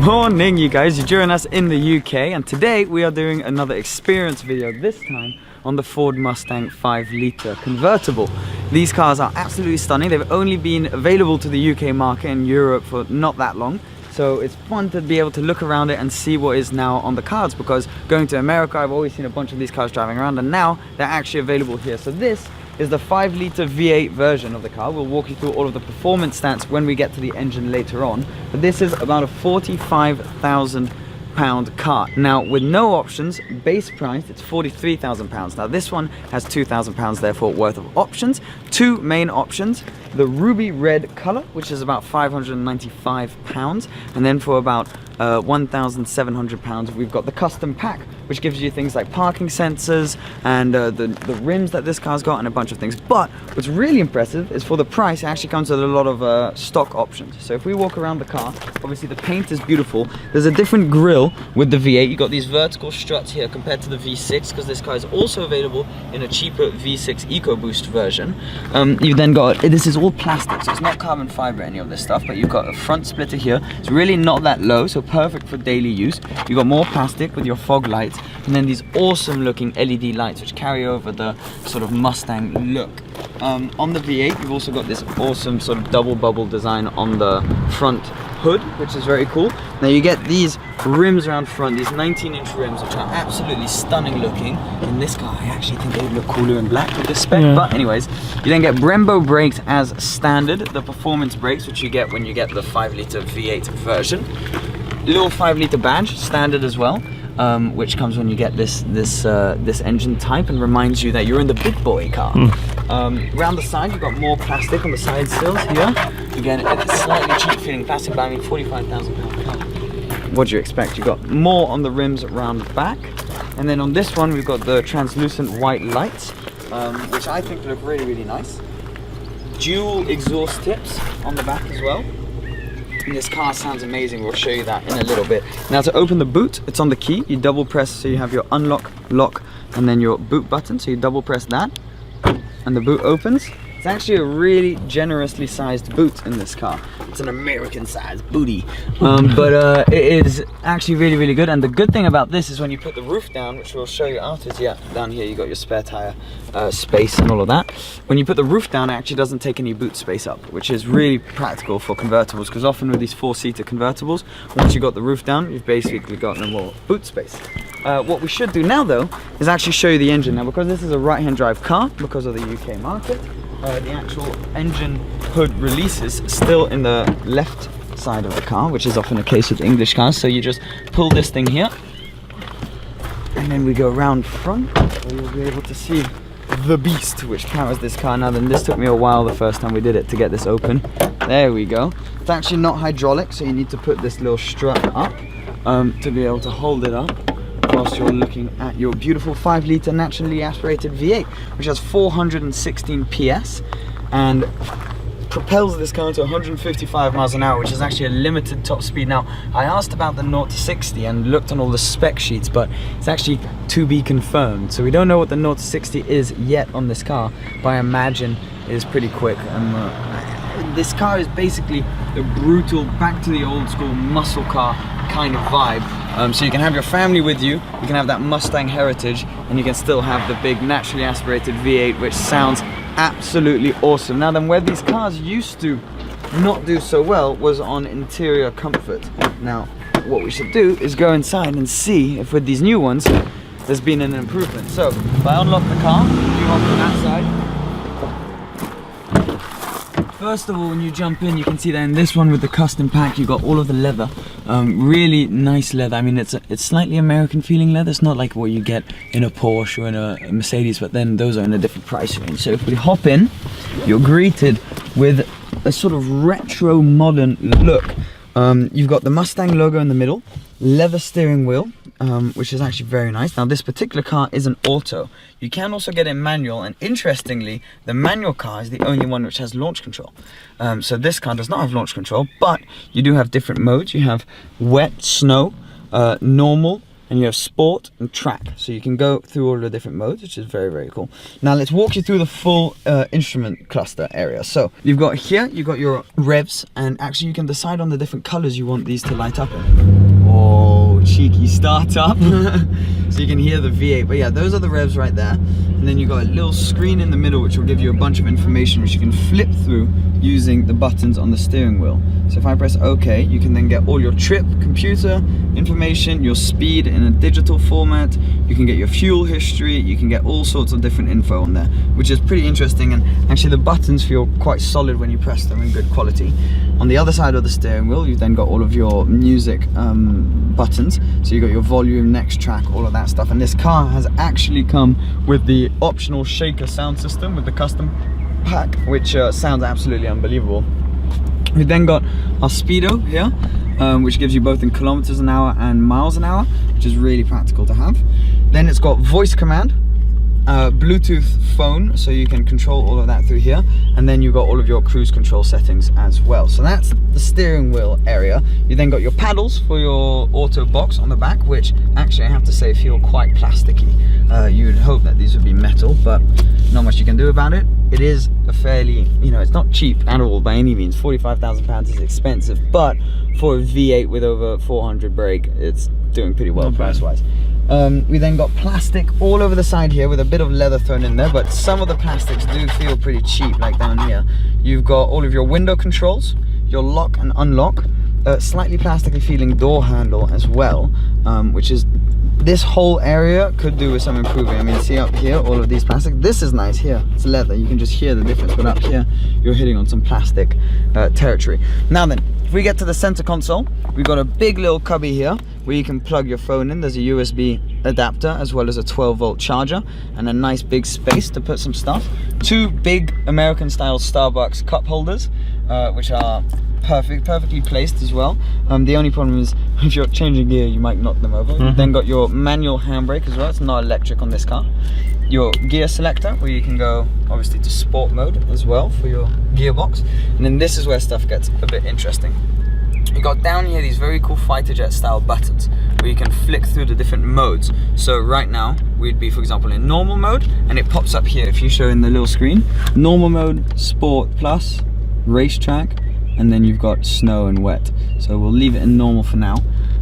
morning, you guys. You're joining us in the UK, and today we are doing another experience video, this time on the Ford Mustang 5-litre convertible. These cars are absolutely stunning. They've only been available to the UK market and Europe for not that long, so it's fun to be able to look around it and see what is now on the cards, because going to America, I've always seen a bunch of these cars driving around, and now they're actually available here. So this is the 5-litre V8 version of the car. We'll walk you through all of the performance stats when we get to the engine later on, but this is about a £45,000 car. Now, with no options, base price, it's £43,000. Now this one has £2,000 therefore worth of options. Two main options: the ruby red color, which is about £595, and then for about £1,700 we've got the custom pack, which gives you things like parking sensors and the rims that this car's got and a bunch of things. But what's really impressive is for the price, it actually comes with a lot of stock options. So if we walk around the car, obviously the paint is beautiful. There's a different grille with the V8. You've got these vertical struts here compared to the V6, because this car is also available in a cheaper V6 EcoBoost version. You've then got, this is all plastic, so it's not carbon fiber, any of this stuff, but you've got a front splitter here. It's really not that low, so perfect for daily use. You've got more plastic with your fog lights, and then these awesome looking LED lights which carry over the sort of Mustang look. On the V8, you've also got this awesome sort of double bubble design on the front hood, which is very cool. Now you get these rims around front, these 19-inch rims, which are absolutely stunning looking. In this car, I actually think they would look cooler in black with this spec, but anyways, you then get Brembo brakes as standard, the performance brakes, which you get when you get the 5-litre V8 version. Little 5-litre badge, standard as well, which comes when you get this engine type and reminds you that you're in the big boy car. Around the side, you've got more plastic on the side sills here. Again, it's slightly cheap feeling plastic, but I mean £45,000 car. What do you expect? You've got more on the rims around the back, and then on this one we've got the translucent white lights, which I think look really, really nice. Dual exhaust tips on the back as well. And this car sounds amazing. We'll show you that in a little bit. Now, to open the boot, it's on the key. You double press, so you have your unlock, lock, and then your boot button. So you double press that, and the boot opens. It's actually a really generously sized boot in this car. It's an American sized booty, but it is actually really, really good. And the good thing about this is when you put the roof down, which we'll show you afterwards. Yeah, down here you got your spare tire space and all of that. When you put the roof down, it actually doesn't take any boot space up, which is really practical for convertibles, because often with these 4-seater convertibles, once you got the roof down, you've basically got no more boot space. What we should do now though is actually show you the engine. Now, because this is a right-hand drive car, because of the UK market, the actual engine hood releases still in the left side of the car, which is often a case with English cars. So you just pull this thing here, and then we go around front, where you'll be able to see the beast which powers this car. Now then, this took me a while the first time we did it to get this open. There we go. It's actually not hydraulic, so you need to put this little strut up to be able to hold it up whilst you're looking at your beautiful 5-litre naturally aspirated V8, which has 416 PS and propels this car to 155 miles an hour, which is actually a limited top speed. Now, I asked about the 0 to 60 and looked on all the spec sheets, but it's actually to be confirmed. So we don't know what the 0 to 60 is yet on this car, but I imagine it is pretty quick. And this car is basically a brutal, back to the old school muscle car kind of vibe. So you can have your family with you, you can have that Mustang heritage, and you can still have the big naturally aspirated V8, which sounds absolutely awesome. Now then, where these cars used to not do so well was on interior comfort. Now, what we should do is go inside and see if with these new ones, there's been an improvement. So, if I unlock the car, move on to that side. First of all, when you jump in, you can see that in this one with the custom pack, you got all of the leather. Really nice leather. I mean, it's slightly American feeling leather. It's not like what you get in a Porsche or in a Mercedes, but then those are in a different price range. So if we hop in, you're greeted with a sort of retro modern look. You've got the Mustang logo in the middle, leather steering wheel, which is actually very nice. Now, this particular car is an auto. You can also get it manual, and interestingly, the manual car is the only one which has launch control. So this car does not have launch control, but you do have different modes. You have wet, snow, normal, and you have sport and track. So you can go through all the different modes, which is very, very cool. Now let's walk you through the full instrument cluster area. So you've got here, you've got your revs, and actually you can decide on the different colors you want these to light up in. Oh, cheeky startup. So you can hear the V8, but yeah, those are the revs right there. And then you've got a little screen in the middle which will give you a bunch of information which you can flip through using the buttons on the steering wheel. So if I press OK, you can then get all your trip, computer information, your speed in a digital format, you can get your fuel history, you can get all sorts of different info on there, which is pretty interesting. And actually the buttons feel quite solid when you press them, in good quality. On the other side of the steering wheel, you've then got all of your music buttons. So you've got your volume, next track, all of that stuff. And this car has actually come with the optional shaker sound system with the custom pack, which sounds absolutely unbelievable. We've then got our speedo here, which gives you both in kilometers an hour and miles an hour, which is really practical to have. Then it's got voice command, Bluetooth phone, so you can control all of that through here, and then you've got all of your cruise control settings as well. So that's the steering wheel area. You then got your paddles for your auto box on the back, which actually I have to say feel quite plasticky. You'd hope that these would be metal, but not much you can do about it. It is a fairly, you know, it's not cheap at all by any means. £45,000 is expensive, but for a V8 with over 400 brake, it's doing pretty well price-wise. We then got plastic all over the side here with a bit of leather thrown in there, but some of the plastics do feel pretty cheap, like down here. You've got all of your window controls, your lock and unlock, slightly plasticky feeling door handle as well, which is, this whole area could do with some improving. I mean, see up here, all of these plastic, this is nice here, it's leather, you can just hear the difference, but up here, you're hitting on some plastic territory. Now then, if we get to the center console, we've got a big little cubby here where you can plug your phone in. There's a USB adapter as well as a 12-volt charger and a nice big space to put some stuff. Two big American style Starbucks cup holders, which are perfectly placed as well. The only problem is if you're changing gear, you might knock them over. You've then got your manual handbrake as well. It's not electric on this car. Your gear selector, where you can go obviously to sport mode as well for your gearbox. And then this is where stuff gets a bit interesting. You got down here these very cool fighter jet style buttons where you can flick through the different modes. So right now we'd be, for example, in normal mode, and it pops up here if you show in the little screen. Normal mode, sport plus, racetrack, and then you've got snow and wet. So we'll leave it in normal for now.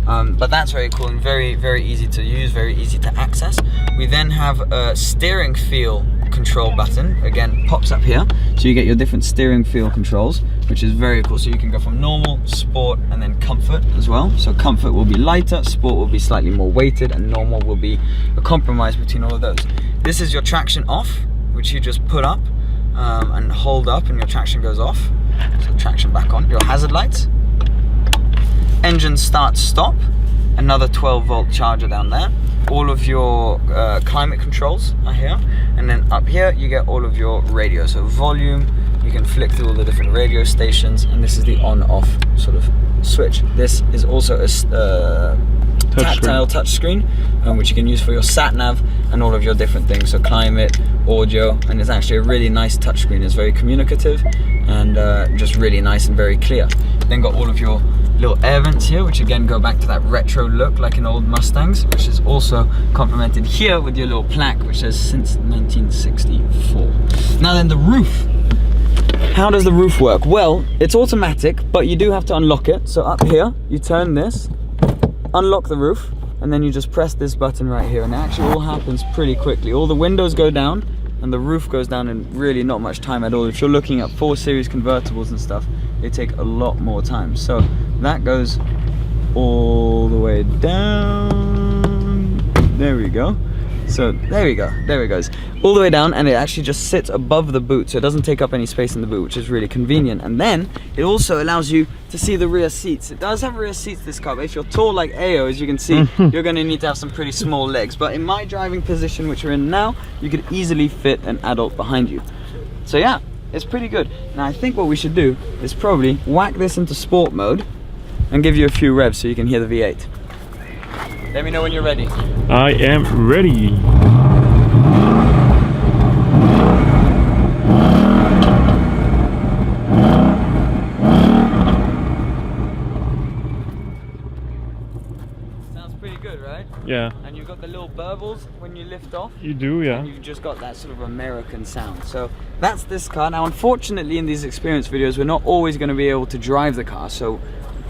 But that's very cool and very, very easy to use, very easy to access. We then have a steering feel control button, again pops up here, so you get your different steering feel controls, which is very cool. So you can go from normal, sport, and then comfort as well. So comfort will be lighter, sport will be slightly more weighted, and normal will be a compromise between all of those. This is your traction off, which you just put up and hold up and your traction goes off. So traction back on. Your hazard lights, engine start stop, another 12-volt charger down there. All of your climate controls are here, and then up here you get all of your radio. So volume, you can flick through all the different radio stations, and this is the on-off sort of switch. This is also a tactile touch screen, which you can use for your sat nav and all of your different things. So climate, audio, and it's actually a really nice touch screen. It's very communicative and just really nice and very clear. Then got all of your little air vents here, which again go back to that retro look like in old Mustangs, which is also complemented here with your little plaque which says since 1964. Now then, the roof. How does the roof work? Well, it's automatic, but you do have to unlock it. So up here, you turn this, unlock the roof, and then you just press this button right here, and it actually all happens pretty quickly. All the windows go down and the roof goes down in really not much time at all. If you're looking at 4 Series convertibles and stuff, they take a lot more time. So that goes all the way down. There we go. So there we go, there it goes, all the way down, and it actually just sits above the boot, so it doesn't take up any space in the boot, which is really convenient. And then it also allows you to see the rear seats. It does have rear seats, this car, but if you're tall like Ayo, as you can see, you're going to need to have some pretty small legs. But in my driving position, which we're in now, you could easily fit an adult behind you. So yeah, it's pretty good. Now I think what we should do is probably whack this into sport mode and give you a few revs so you can hear the V8. Let me know when you're ready. I am ready. Sounds pretty good, right? Yeah. And you've got the little burbles when you lift off. You do, yeah. And you've just got that sort of American sound. So that's this car. Now, unfortunately, in these experience videos, we're not always going to be able to drive the car. So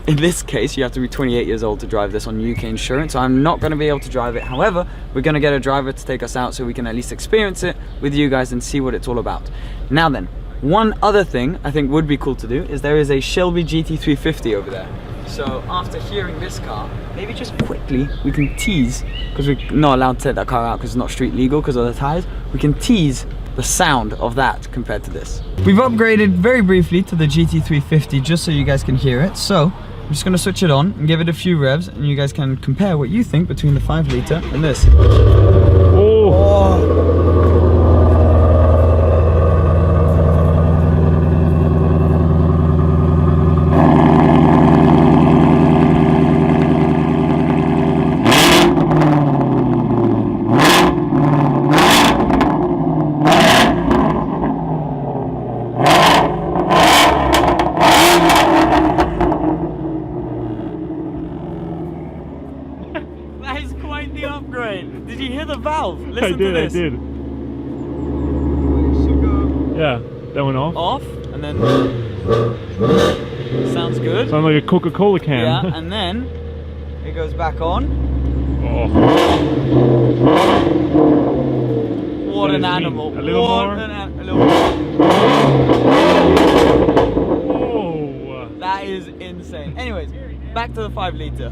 in this case, you have to be 28 years old to drive this on UK insurance. So I'm not going to be able to drive it. However, we're going to get a driver to take us out so we can at least experience it with you guys and see what it's all about. Now then, one other thing I think would be cool to do is there is a Shelby GT350 over there. So after hearing this car, maybe just quickly we can tease, because we're not allowed to take that car out because it's not street legal because of the tires, we can tease the sound of that compared to this. We've upgraded very briefly to the GT350 just so you guys can hear it. So I'm just going to switch it on and give it a few revs and you guys can compare what you think between the 5 litre and this. Oh. That is quite the upgrade. Did you hear the valve? Listen to this. I did. Yeah, that went off. Off, and then sounds good. Sounds like a Coca-Cola can. Yeah, and then it goes back on. Oh. What an animal. A little more. A little more. Oh. That is insane. Anyways, back to the 5 litre.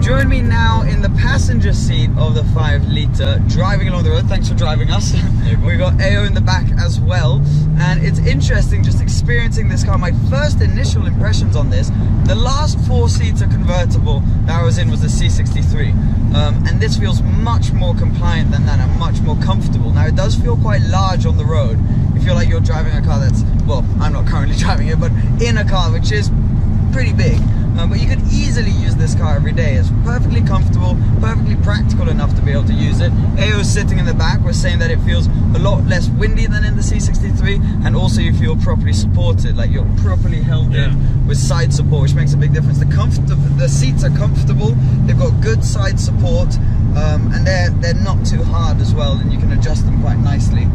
Join me now in the passenger seat of the 5 litre, driving along the road. Thanks for driving us. We've got AO in the back as well, and it's interesting just experiencing this car. My first initial impressions on this, the last 4-seater convertible that I was in was the C63, and this feels much more compliant than that and much more comfortable. Now it does feel quite large on the road. You feel like you're driving a car that's, well, I'm not currently driving it, but in a car which is pretty big. But you could easily use this car every day. It's perfectly comfortable, perfectly practical enough to be able to use it. AO's sitting in the back. We're saying that it feels a lot less windy than in the C63, and also you feel properly supported, like you're properly held in with side support, which makes a big difference. The seats are comfortable, they've got good side support, and they're not too hard as well, and you can adjust them quite nicely.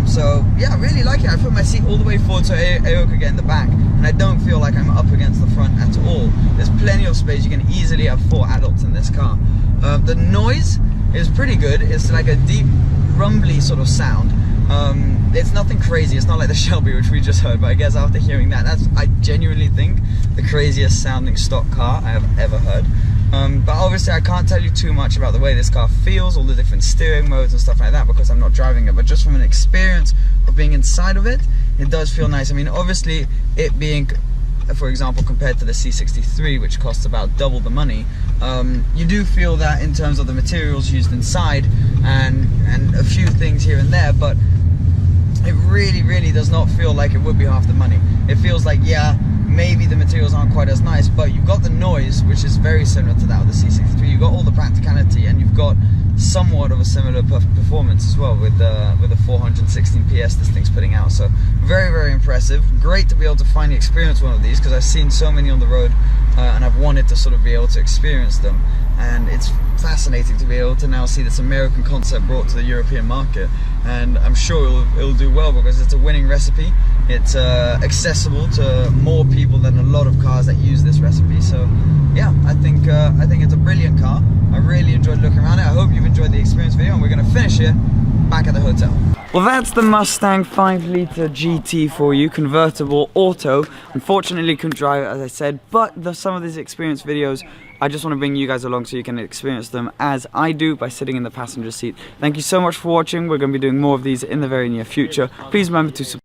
So yeah, I really like it. I put my seat all the way forward so AO could get in the back, and I don't feel like I'm up against the front at all. There's plenty of space. You can easily have 4 adults in this car. The noise is pretty good. It's like a deep, rumbly sort of sound. It's nothing crazy. It's not like the Shelby, which we just heard, but I guess after hearing that, that's, I genuinely think, the craziest sounding stock car I have ever heard. But obviously I can't tell you too much about the way this car feels, all the different steering modes and stuff like that, because I'm not driving it. But just from an experience of being inside of it, it does feel nice. I mean, obviously it being, for example, compared to the C63, which costs about double the money, you do feel that in terms of the materials used inside and a few things here and there, but it really does not feel like it would be half the money. It feels like, yeah, maybe the materials aren't quite as nice, but you've got the noise, which is very similar to that of the C63. You've got all the practicality, and you've got somewhat of a similar performance as well with the 416 PS this thing's putting out. So very impressive. Great to be able to finally experience one of these, because I've seen so many on the road, and I've wanted to sort of be able to experience them, and it's fascinating to be able to now see this American concept brought to the European market. And I'm sure it'll do well, because it's a winning recipe. It's accessible to more people than a lot of cars that use this recipe. So yeah, I think it's a brilliant car. I really enjoyed looking around it. I hope you've enjoyed the experience video, and we're going to finish it back at the hotel. Well, that's the Mustang 5-litre GT for you, convertible, auto. Unfortunately, couldn't drive it, as I said, but some of these experience videos, I just want to bring you guys along so you can experience them as I do by sitting in the passenger seat. Thank you so much for watching. We're going to be doing more of these in the very near future. Please remember to subscribe.